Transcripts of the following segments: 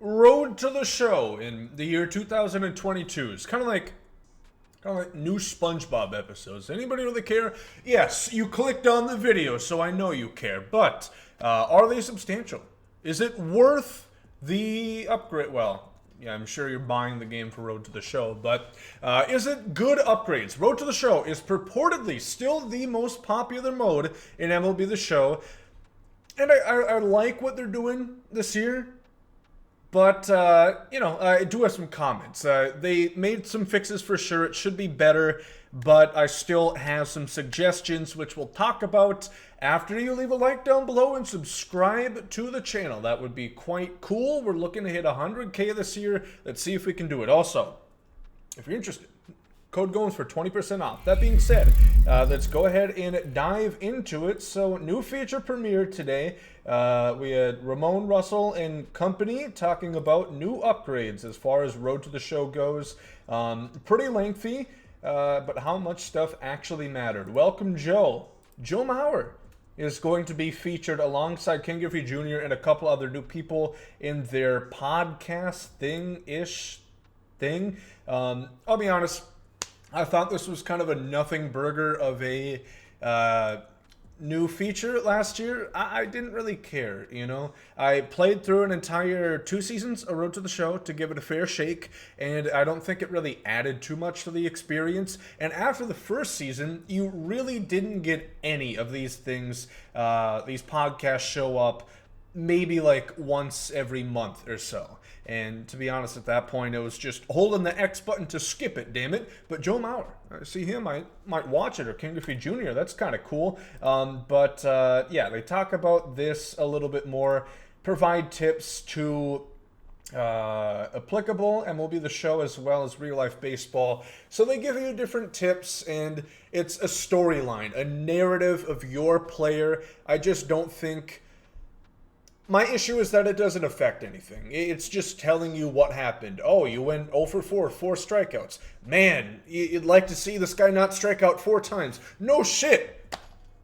Road to the show in the year 2022 is kind of like new SpongeBob episodes. Anybody really care? Yes, you clicked on the video, so I know you care. But are they substantial? Is it worth the upgrade? Well, yeah, I'm sure you're buying the game for Road to the Show, but is it good upgrades? Road to the Show is purportedly still the most popular mode in MLB The Show, and I like what they're doing this year. But, I do have some comments. They made some fixes for sure. It should be better, but I still have some suggestions, which we'll talk about after you leave a like down below and subscribe to the channel. That would be quite cool. We're looking to hit 100K this year. Let's see if we can do it. Also, if you're interested, code Gomes for 20% off. That being said, let's go ahead and dive into it. So, new feature premiered today. We had Ramon Russell and company talking about new upgrades as far as Road to the Show goes. Pretty lengthy, but how much stuff actually mattered. Welcome, Joe. Joe Mauer is going to be featured alongside Ken Griffey Jr. and a couple other new people in their podcast thing-ish thing. I'll be honest, I thought this was kind of a nothing burger of a new feature last year. I didn't really care, you know. I played through an entire 2 seasons of Road to the Show to give it a fair shake, and I don't think it really added too much to the experience. And after the first season, you really didn't get any of these things. These podcasts show up maybe like once every month or so. And to be honest, at that point, it was just holding the X button to skip it, damn it. But Joe Mauer, I see him, I might watch it, or Ken Griffey Jr., that's kind of cool. Yeah, they talk about this a little bit more, provide tips to applicable MLB The Show as well as real-life baseball. So they give you different tips, and it's a storyline, a narrative of your player. I just don't think... My issue is that it doesn't affect anything. It's just telling you what happened. Oh, you went 0 for 4, 4 strikeouts. Man, you'd like to see this guy not strike out 4 times. No shit.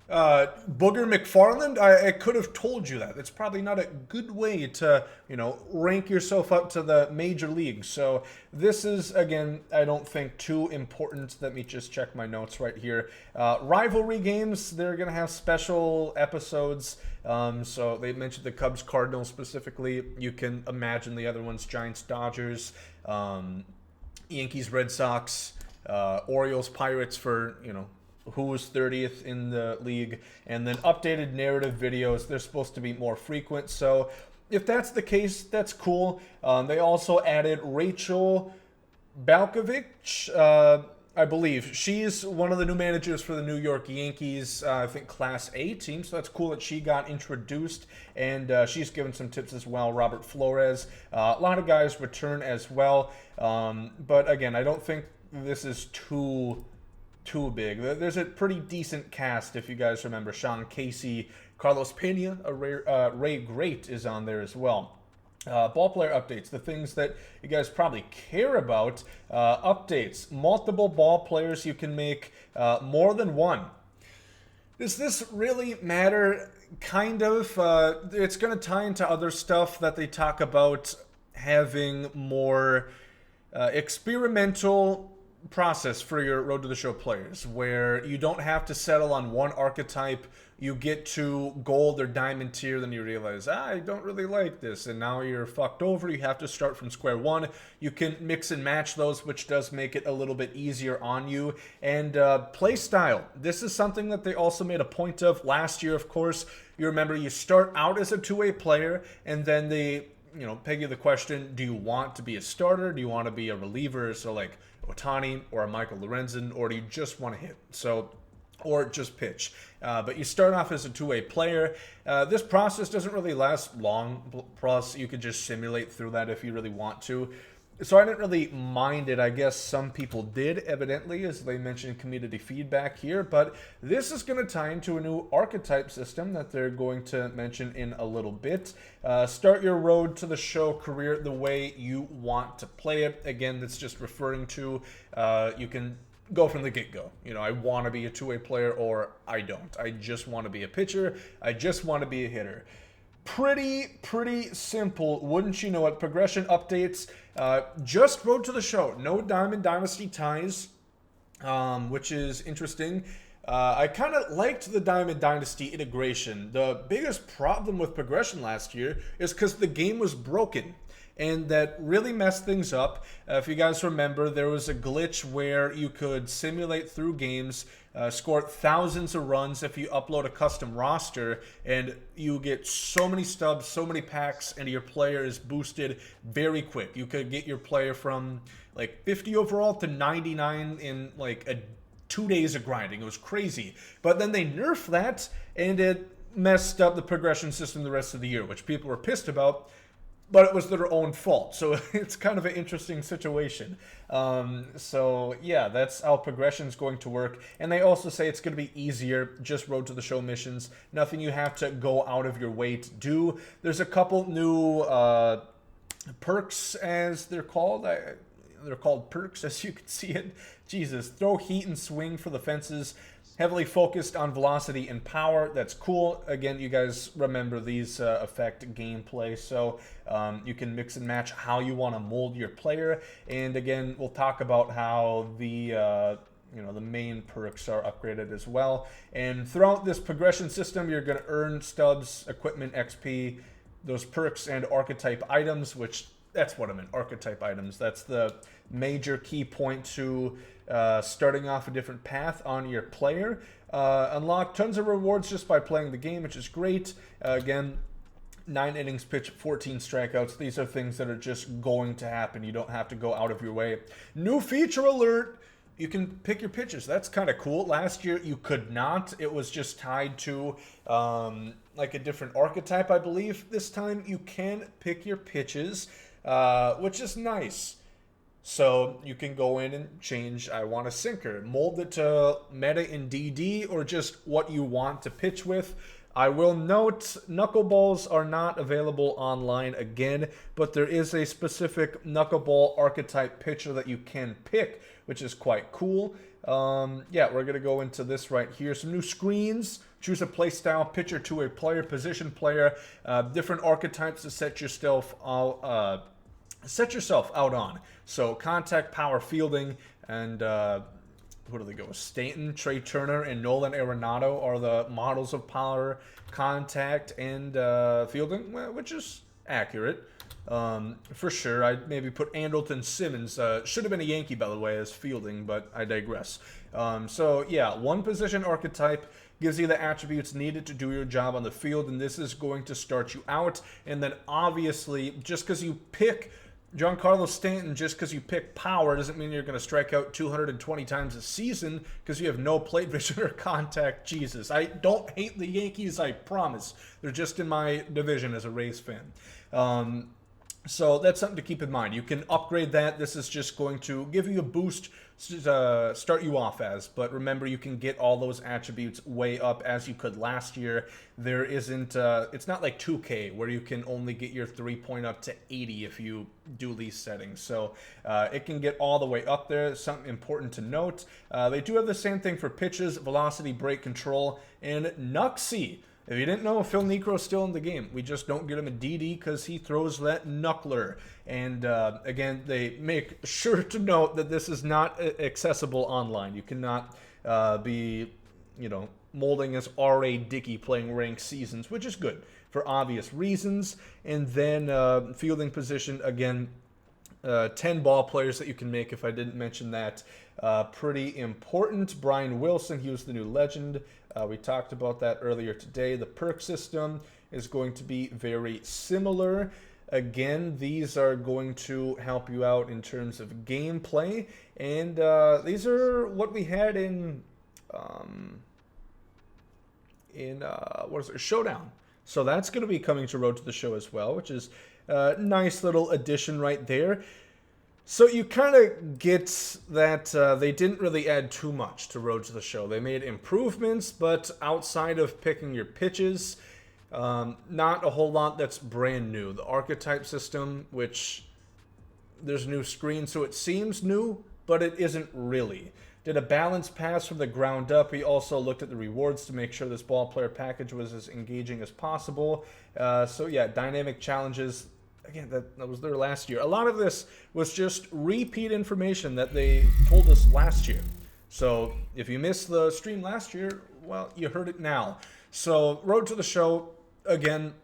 Booger McFarland, I could have told you that. It's probably not a good way to, rank yourself up to the major leagues. So this is, again, I don't think too important. Let me just check my notes right here. Rivalry games, they're going to have special episodes. So they mentioned the Cubs Cardinals specifically. You can imagine the other ones, Giants Dodgers, Yankees Red Sox, Orioles Pirates for, who was 30th in the league, and then updated narrative videos. They're supposed to be more frequent. So if that's the case, that's cool. They also added Rachel Balkovich, I believe. She's one of the new managers for the New York Yankees, I think Class A team, so that's cool that she got introduced, and she's given some tips as well. Robert Flores, a lot of guys return as well, but again, I don't think this is too big. There's a pretty decent cast, if you guys remember. Sean Casey, Carlos Pena, Ray Great is on there as well. Ballplayer updates, the things that you guys probably care about. Updates, multiple ball players. You can make more than one. Does this really matter? Kind of. It's going to tie into other stuff that they talk about having more experimental process for your Road to the Show players, where you don't have to settle on one archetype. You get to gold or diamond tier, then you realize, I don't really like this, and now you're fucked over. You have to start from square one. You can mix and match those, which does make it a little bit easier on you. And play style. This is something that they also made a point of last year, of course. You remember, you start out as a two-way player, and then they, peg you the question, do you want to be a starter? Do you want to be a reliever? So like Ohtani or a Michael Lorenzen, or do you just want to hit? Or just pitch. But you start off as a two-way player. This process doesn't really last long, plus you could just simulate through that if you really want to. So I didn't really mind it. I guess some people did, evidently, as they mentioned community feedback here. But this is going to tie into a new archetype system that they're going to mention in a little bit. Start your Road to the Show career the way you want to play it. Again, that's just referring to you can go from the get-go. I want to be a two-way player, or I don't. I just want to be a pitcher. I just want to be a hitter. Pretty simple, wouldn't you know it? Progression updates, just Road to the Show. No Diamond Dynasty ties, which is interesting. I kind of liked the Diamond Dynasty integration. The biggest problem with progression last year is because the game was broken. And that really messed things up. If you guys remember, there was a glitch where you could simulate through games, score thousands of runs if you upload a custom roster, and you get so many stubs, so many packs, and your player is boosted very quick. You could get your player from like 50 overall to 99 in like 2 days of grinding. It was crazy. But then they nerfed that, and it messed up the progression system the rest of the year, which people were pissed about. But it was their own fault, so it's kind of an interesting situation. So yeah, that's how progression's going to work. And they also say it's going to be easier, just Road to the Show missions. Nothing you have to go out of your way to do. There's a couple new perks, as they're called. They're called perks, as you can see it. Jesus, throw heat and swing for the fences. Heavily focused on velocity and power. That's cool. Again, you guys remember these affect gameplay, so you can mix and match how you want to mold your player. And again, we'll talk about how the the main perks are upgraded as well. And throughout this progression system, you're going to earn stubs, equipment, XP, those perks, and archetype items, which that's what I meant, archetype items. That's the major key point to starting off a different path on your player. Unlock tons of rewards just by playing the game, which is great. Again, 9 innings pitched, 14 strikeouts. These are things that are just going to happen. You don't have to go out of your way. New feature alert. You can pick your pitches. That's kind of cool. Last year, you could not. It was just tied to like a different archetype, I believe. This time, you can pick your pitches, which is nice. So you can go in and change, I want a sinker, mold it to meta in DD or just what you want to pitch with. I will note knuckleballs are not available online again, but there is a specific knuckleball archetype pitcher that you can pick, which is quite cool. Yeah, we're going to go into this right here. Some new screens. Choose a playstyle pitcher to a player, position player, different archetypes to set yourself out on. So contact, power, fielding, and who do they go with? Stanton, Trey Turner, and Nolan Arenado are the models of power, contact, and fielding, which is accurate. For sure. I'd maybe put Andrelton Simmons, should have been a Yankee, by the way, as fielding, but I digress. So yeah, one position archetype gives you the attributes needed to do your job on the field, and this is going to start you out. And then obviously, just because you pick Giancarlo Stanton, just because you pick power, doesn't mean you're going to strike out 220 times a season because you have no plate vision or contact. Jesus, I don't hate the Yankees, I promise. They're just in my division as a Rays fan. So that's something to keep in mind. You can upgrade that. This is just going to give you a boost to start you off as. But remember, you can get all those attributes way up as you could last year. There isn't, it's not like 2K where you can only get your 3-point up to 80 if you do these settings. So it can get all the way up there. Something important to note. They do have the same thing for pitches, velocity, break control, and Nuxie. If you didn't know, Phil Necro's still in the game. We just don't get him a DD because he throws that knuckler. And again, they make sure to note that this is not accessible online. You cannot be, molding as R.A. Dickey playing ranked seasons, which is good for obvious reasons. And then fielding position, again, 10 ball players that you can make, if I didn't mention that. Pretty important. Brian Wilson, he was the new legend. We talked about that earlier today. The perk system is going to be very similar. Again, these are going to help you out in terms of gameplay. And these are what we had in Showdown. So that's going to be coming to Road to the Show as well, which is a nice little addition right there. So you kind of get that they didn't really add too much to Road to the Show. They made improvements, but outside of picking your pitches, not a whole lot that's brand new. The archetype system, which there's new screens, so it seems new, but it isn't really. did a balanced pass from the ground up. He also looked at the rewards to make sure this ball player package was as engaging as possible. So yeah, dynamic challenges. Again, that was there last year. A lot of this was just repeat information that they told us last year. So if you missed the stream last year, well, you heard it now. So Road to the Show, again,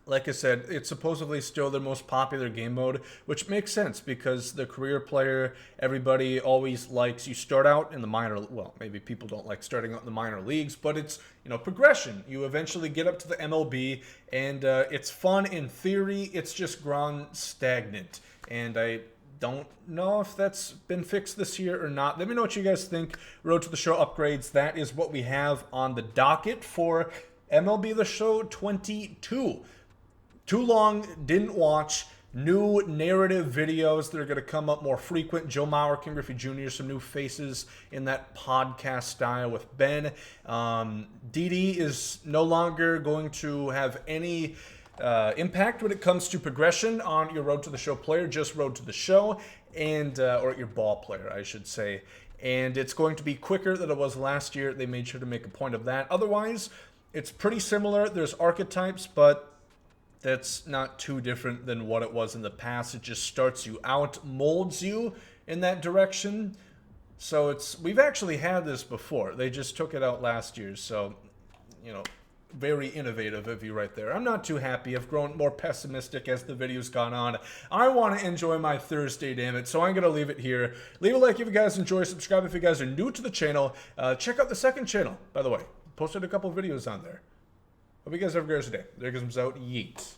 like I said, it's supposedly still their most popular game mode, which makes sense because the career player, everybody always likes, you start out in the minor, well, maybe people don't like starting out in the minor leagues, but it's, you know, progression. You eventually get up to the MLB, and it's fun in theory. It's just grown stagnant, and I don't know if that's been fixed this year or not. Let me know what you guys think. Road to the Show upgrades, that is what we have on the docket for MLB The Show 22. Too long, didn't watch. New narrative videos that are going to come up more frequent. Joe Mauer, King Griffey Jr., some new faces in that podcast style with Ben. DD is no longer going to have any impact when it comes to progression on your Road to the Show player, just Road to the Show, and or your ball player, I should say. And it's going to be quicker than it was last year. They made sure to make a point of that. Otherwise, it's pretty similar. There's archetypes, but that's not too different than what it was in the past. It just starts you out, molds you in that direction. So it's, we've actually had this before. They just took it out last year. So, you know, very innovative of you right there. I'm not too happy. I've grown more pessimistic as the video's gone on. I want to enjoy my Thursday, damn it. So I'm going to leave it here. Leave a like if you guys enjoy. Subscribe if you guys are new to the channel. Check out the second channel, by the way. Posted a couple videos on there. Hope you guys have a great day. There goes out. Yeet.